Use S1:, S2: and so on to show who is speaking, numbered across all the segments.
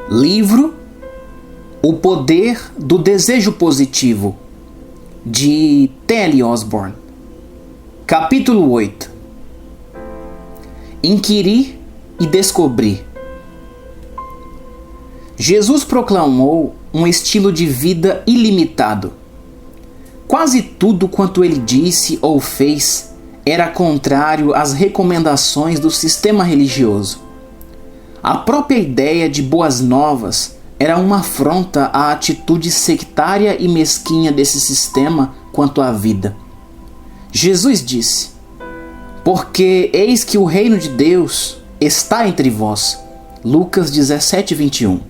S1: Livro O Poder do Desejo Positivo, de T.L. Osborne. Capítulo 8. Inquirir e descobrir. Jesus proclamou um estilo de vida ilimitado. Quase tudo quanto ele disse ou fez era contrário às recomendações do sistema religioso. A própria ideia de boas novas era uma afronta à atitude sectária e mesquinha desse sistema quanto à vida. Jesus disse: "Porque eis que o reino de Deus está entre vós." Lucas 17, 21.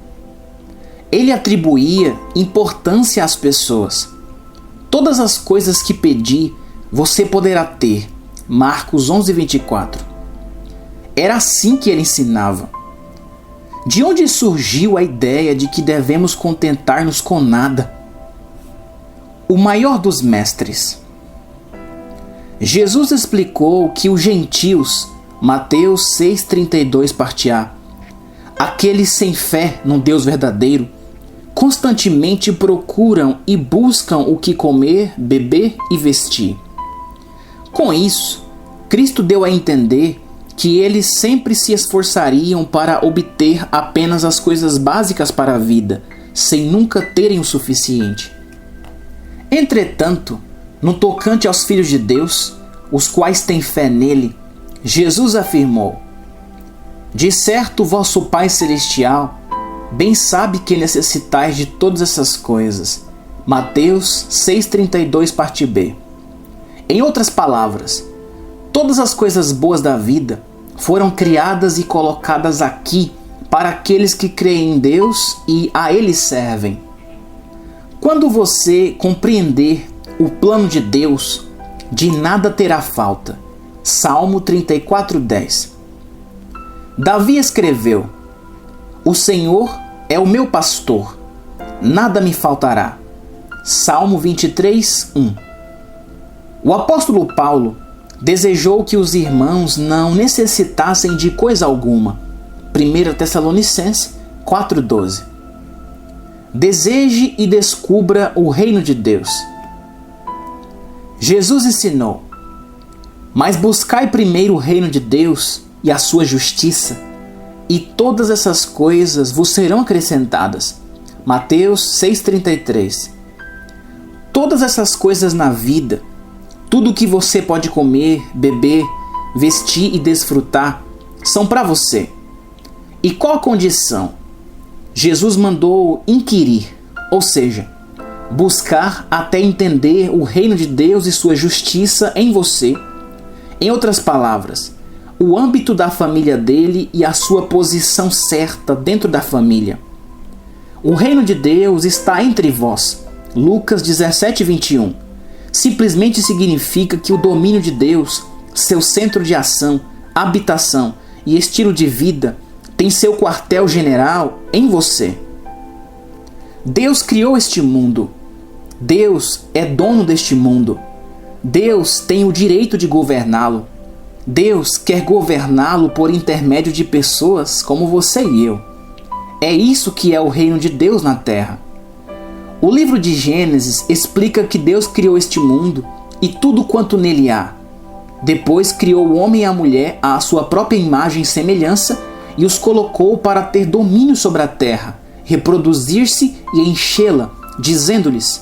S1: Ele atribuía importância às pessoas. "Todas as coisas que pedi, você poderá ter." Marcos 11, 24. Era assim que ele ensinava. De onde surgiu a ideia de que devemos contentar-nos com nada? O maior dos mestres. Jesus explicou que os gentios, Mateus 6,32 parte A, aqueles sem fé no Deus verdadeiro, constantemente procuram e buscam o que comer, beber e vestir. Com isso, Cristo deu a entender que eles sempre se esforçariam para obter apenas as coisas básicas para a vida, sem nunca terem o suficiente. Entretanto, no tocante aos filhos de Deus, os quais têm fé nele, Jesus afirmou: "De certo, vosso Pai Celestial bem sabe que necessitais de todas essas coisas." Mateus 6,32 parte B. Em outras palavras, todas as coisas boas da vida foram criadas e colocadas aqui para aqueles que creem em Deus e a Ele servem. Quando você compreender o plano de Deus, de nada terá falta. Salmo 34:10. Davi escreveu: "O Senhor é o meu pastor, nada me faltará." Salmo 23:1. O apóstolo Paulo desejou que os irmãos não necessitassem de coisa alguma. 1 Tessalonicenses 4:12. Deseje e descubra o reino de Deus. Jesus ensinou: "Mas buscai primeiro o reino de Deus e a sua justiça, e todas essas coisas vos serão acrescentadas." Mateus 6,33. Todas essas coisas na vida, tudo que você pode comer, beber, vestir e desfrutar, são para você. E qual a condição? Jesus mandou inquirir, ou seja, buscar até entender o reino de Deus e sua justiça em você. Em outras palavras, o âmbito da família dele e a sua posição certa dentro da família. O reino de Deus está entre vós. Lucas 17, 21. Simplesmente significa que o domínio de Deus, seu centro de ação, habitação e estilo de vida, tem seu quartel-general em você. Deus criou este mundo. Deus é dono deste mundo. Deus tem o direito de governá-lo. Deus quer governá-lo por intermédio de pessoas como você e eu. É isso que é o reino de Deus na terra. O livro de Gênesis explica que Deus criou este mundo e tudo quanto nele há. Depois criou o homem e a mulher à sua própria imagem e semelhança e os colocou para ter domínio sobre a terra, reproduzir-se e enchê-la, dizendo-lhes: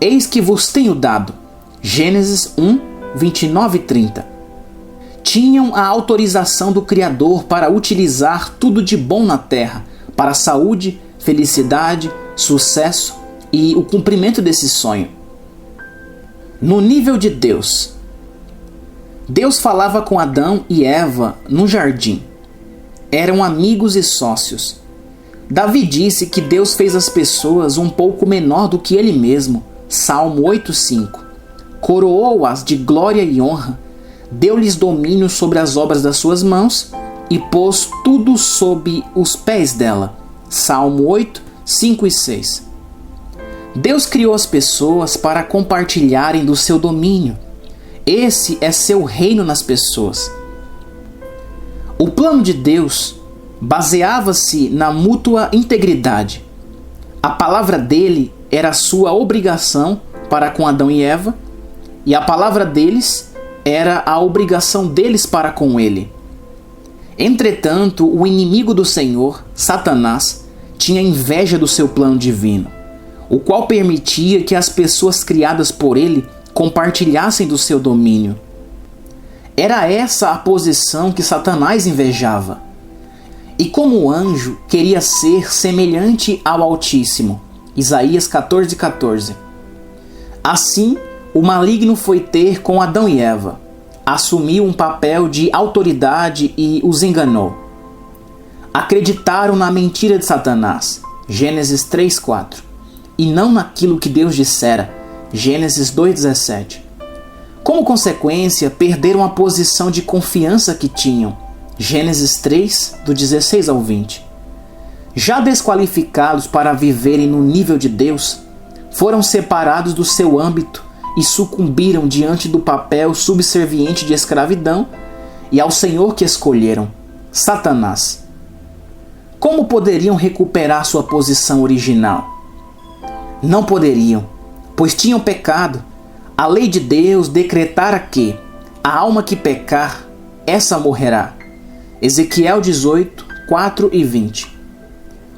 S1: "Eis que vos tenho dado." Gênesis 1, 29 e 30. Tinham a autorização do Criador para utilizar tudo de bom na terra, para a saúde, felicidade, sucesso e o cumprimento desse sonho. No nível de Deus. Deus falava com Adão e Eva no jardim. Eram amigos e sócios. Davi disse que Deus fez as pessoas um pouco menor do que ele mesmo. Salmo 8,5. Coroou-as de glória e honra, deu-lhes domínio sobre as obras das suas mãos e pôs tudo sob os pés dela. Salmo 8, 5 e 6. Deus criou as pessoas para compartilharem do seu domínio. Esse é seu reino nas pessoas. O plano de Deus baseava-se na mútua integridade. A palavra dele era a sua obrigação para com Adão e Eva, e a palavra deles era a obrigação deles para com ele. Entretanto, o inimigo do Senhor, Satanás, tinha inveja do seu plano divino, o qual permitia que as pessoas criadas por ele compartilhassem do seu domínio. Era essa a posição que Satanás invejava. E como anjo, queria ser semelhante ao Altíssimo. Isaías 14:14. Assim, o maligno foi ter com Adão e Eva, assumiu um papel de autoridade e os enganou. Acreditaram na mentira de Satanás, Gênesis 3:4, e não naquilo que Deus dissera, Gênesis 2:17. Como consequência, perderam a posição de confiança que tinham, Gênesis 3, do 16 ao 20. Já desqualificados para viverem no nível de Deus, foram separados do seu âmbito e sucumbiram diante do papel subserviente de escravidão e ao Senhor que escolheram, Satanás. Como poderiam recuperar sua posição original? Não poderiam, pois tinham pecado. A lei de Deus decretara que a alma que pecar, essa morrerá. Ezequiel 18, 4 e 20.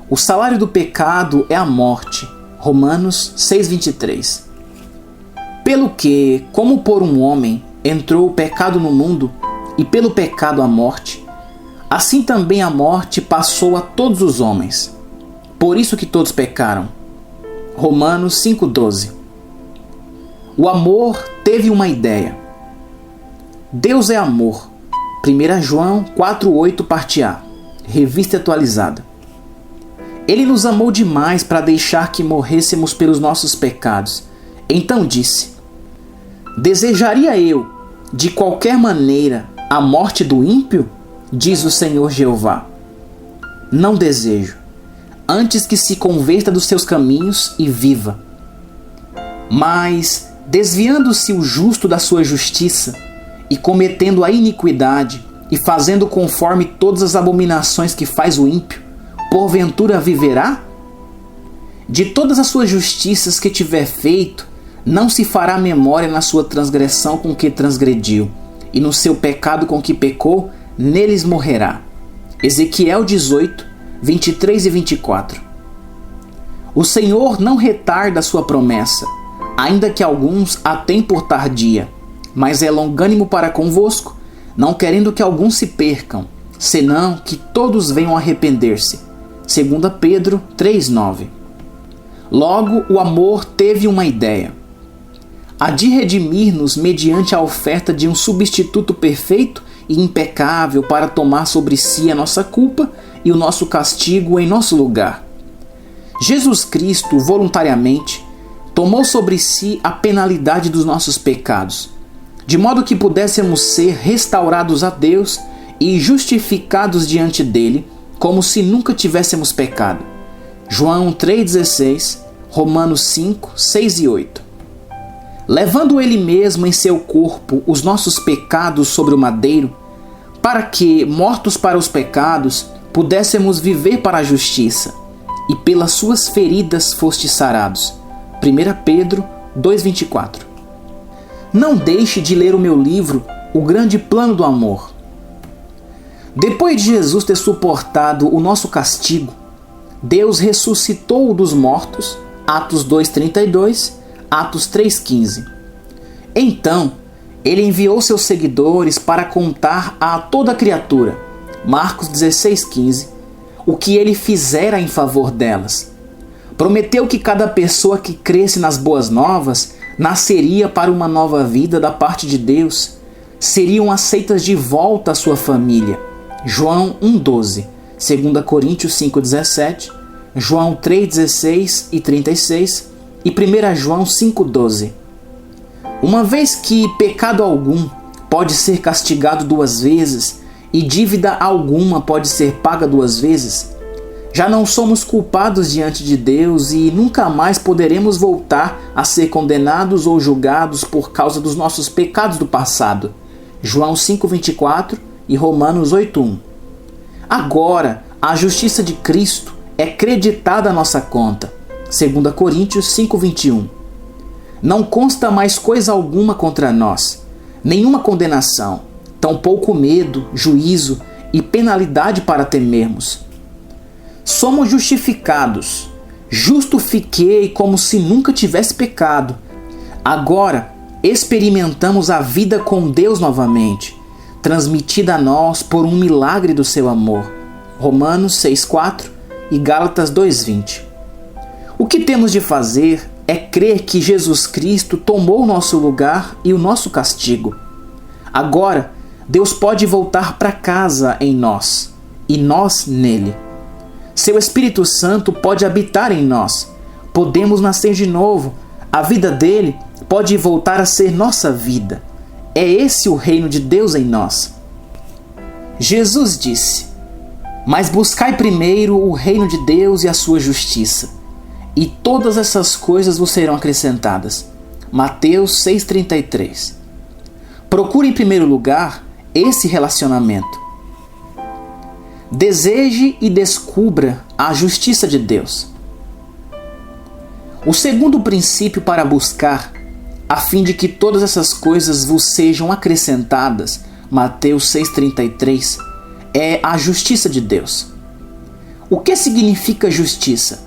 S1: O salário do pecado é a morte. Romanos 6:23. Pelo que, como por um homem entrou o pecado no mundo, e pelo pecado a morte, assim também a morte passou a todos os homens. Por isso que todos pecaram. Romanos 5:12. O amor teve uma ideia. Deus é amor. 1 João 4:8, parte A, revista atualizada. Ele nos amou demais para deixar que morrêssemos pelos nossos pecados. Então disse: desejaria eu, de qualquer maneira, a morte do ímpio? Diz o Senhor Jeová. Não desejo, antes que se converta dos seus caminhos e viva. Mas, desviando-se o justo da sua justiça, e cometendo a iniquidade, e fazendo conforme todas as abominações que faz o ímpio, porventura viverá? De todas as suas justiças que tiver feito, não se fará memória na sua transgressão com que transgrediu, e no seu pecado com que pecou, neles morrerá. Ezequiel 18, 23 e 24. O Senhor não retarda a sua promessa, ainda que alguns a têm por tardia, mas é longânimo para convosco, não querendo que alguns se percam, senão que todos venham a arrepender-se. 2 Pedro 3:9. Logo, o amor teve uma ideia: a de redimir-nos mediante a oferta de um substituto perfeito e impecável para tomar sobre si a nossa culpa e o nosso castigo em nosso lugar. Jesus Cristo, voluntariamente, tomou sobre si a penalidade dos nossos pecados, de modo que pudéssemos ser restaurados a Deus e justificados diante dele, como se nunca tivéssemos pecado. João 3,16, Romanos 5, 6 e 8. Levando ele mesmo em seu corpo os nossos pecados sobre o madeiro, para que, mortos para os pecados, pudéssemos viver para a justiça, e pelas suas feridas fostes sarados. 1 Pedro 2,24. Não deixe de ler o meu livro, O Grande Plano do Amor. Depois de Jesus ter suportado o nosso castigo, Deus ressuscitou-o dos mortos, Atos 2,32, Atos 3,15. Então, ele enviou seus seguidores para contar a toda a criatura, Marcos 16,15, o que ele fizera em favor delas. Prometeu que cada pessoa que cresce nas boas novas nasceria para uma nova vida da parte de Deus, seriam aceitas de volta à sua família. João 1,12, 2 Coríntios 5,17, João 3,16 e 36 e 1 João 5,12. Uma vez que pecado algum pode ser castigado 2 vezes e dívida alguma pode ser paga 2 vezes, já não somos culpados diante de Deus e nunca mais poderemos voltar a ser condenados ou julgados por causa dos nossos pecados do passado. João 5,24 e Romanos 8,1. Agora, a justiça de Cristo é creditada à nossa conta. 2 Coríntios 5:21. Não consta mais coisa alguma contra nós, nenhuma condenação, tampouco medo, juízo e penalidade para temermos. Somos justificados. Justo fiquei como se nunca tivesse pecado. Agora experimentamos a vida com Deus novamente, transmitida a nós por um milagre do seu amor. Romanos 6:4 e Gálatas 2:20. O que temos de fazer é crer que Jesus Cristo tomou o nosso lugar e o nosso castigo. Agora, Deus pode voltar para casa em nós e nós nele. Seu Espírito Santo pode habitar em nós. Podemos nascer de novo. A vida dele pode voltar a ser nossa vida. É esse o reino de Deus em nós. Jesus disse: "Mas buscai primeiro o reino de Deus e a sua justiça, e todas essas coisas vos serão acrescentadas." Mateus 6,33. Procure em primeiro lugar esse relacionamento. Deseje e descubra a justiça de Deus. O segundo princípio para buscar, a fim de que todas essas coisas vos sejam acrescentadas, Mateus 6,33, é a justiça de Deus. O que significa justiça?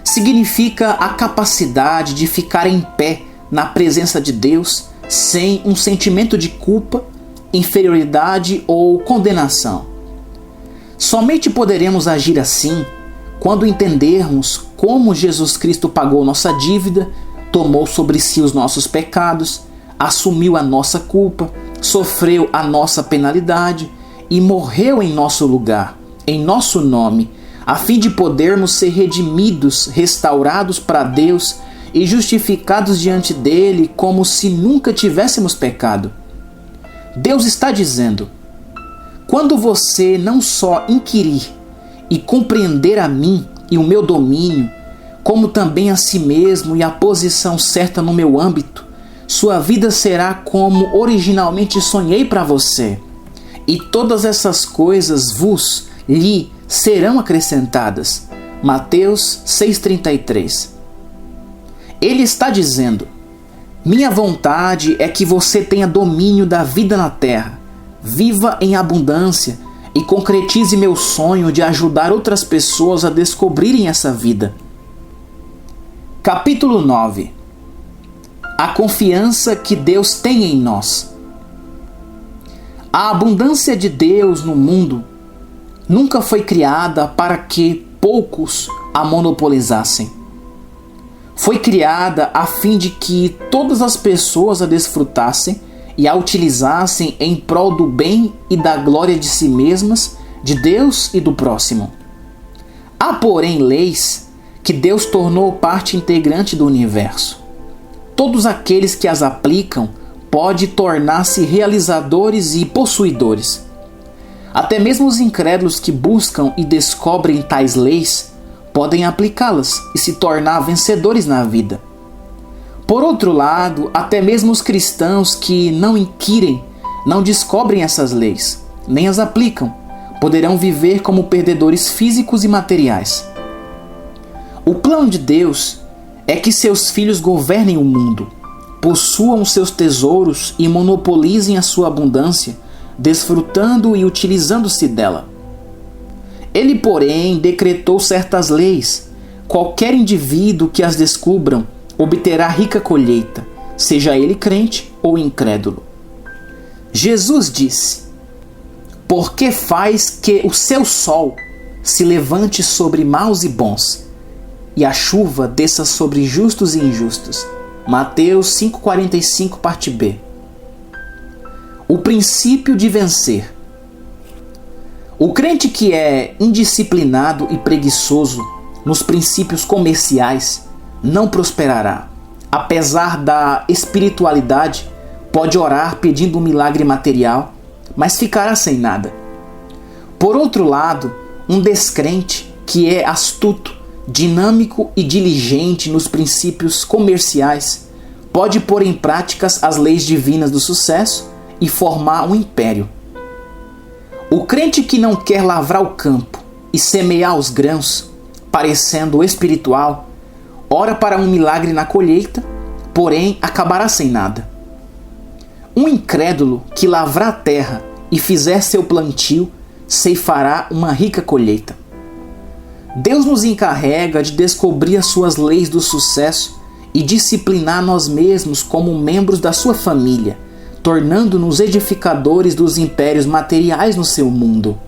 S1: Significa a capacidade de ficar em pé na presença de Deus sem um sentimento de culpa, inferioridade ou condenação. Somente poderemos agir assim quando entendermos como Jesus Cristo pagou nossa dívida, tomou sobre si os nossos pecados, assumiu a nossa culpa, sofreu a nossa penalidade e morreu em nosso lugar, em nosso nome, a fim de podermos ser redimidos, restaurados para Deus e justificados diante dele como se nunca tivéssemos pecado. Deus está dizendo: quando você não só inquirir e compreender a mim e o meu domínio, como também a si mesmo e a posição certa no meu âmbito, sua vida será como originalmente sonhei para você. E todas essas coisas lhe serão acrescentadas. Mateus 6,33. Ele está dizendo: minha vontade é que você tenha domínio da vida na terra, viva em abundância e concretize meu sonho de ajudar outras pessoas a descobrirem essa vida. Capítulo 9. A confiança que Deus tem em nós. A abundância de Deus no mundo nunca foi criada para que poucos a monopolizassem. Foi criada a fim de que todas as pessoas a desfrutassem e a utilizassem em prol do bem e da glória de si mesmas, de Deus e do próximo. Há, porém, leis que Deus tornou parte integrante do universo. Todos aqueles que as aplicam podem tornar-se realizadores e possuidores. Até mesmo os incrédulos que buscam e descobrem tais leis podem aplicá-las e se tornar vencedores na vida. Por outro lado, até mesmo os cristãos que não inquirem, não descobrem essas leis, nem as aplicam, poderão viver como perdedores físicos e materiais. O plano de Deus é que seus filhos governem o mundo, possuam seus tesouros e monopolizem a sua abundância, desfrutando e utilizando-se dela. Ele, porém, decretou certas leis. Qualquer indivíduo que as descubram obterá rica colheita, seja ele crente ou incrédulo. Jesus disse: porque faz que o seu sol se levante sobre maus e bons, e a chuva desça sobre justos e injustos. Mateus 5,45, parte B. O princípio de vencer. O crente que é indisciplinado e preguiçoso nos princípios comerciais não prosperará. Apesar da espiritualidade, pode orar pedindo um milagre material, mas ficará sem nada. Por outro lado, um descrente que é astuto, dinâmico e diligente nos princípios comerciais pode pôr em prática as leis divinas do sucesso e formar um império. O crente que não quer lavrar o campo e semear os grãos, parecendo espiritual, ora para um milagre na colheita, porém acabará sem nada. Um incrédulo que lavrar a terra e fizer seu plantio, ceifará uma rica colheita. Deus nos encarrega de descobrir as suas leis do sucesso e disciplinar nós mesmos como membros da sua família, tornando-nos edificadores dos impérios materiais no seu mundo.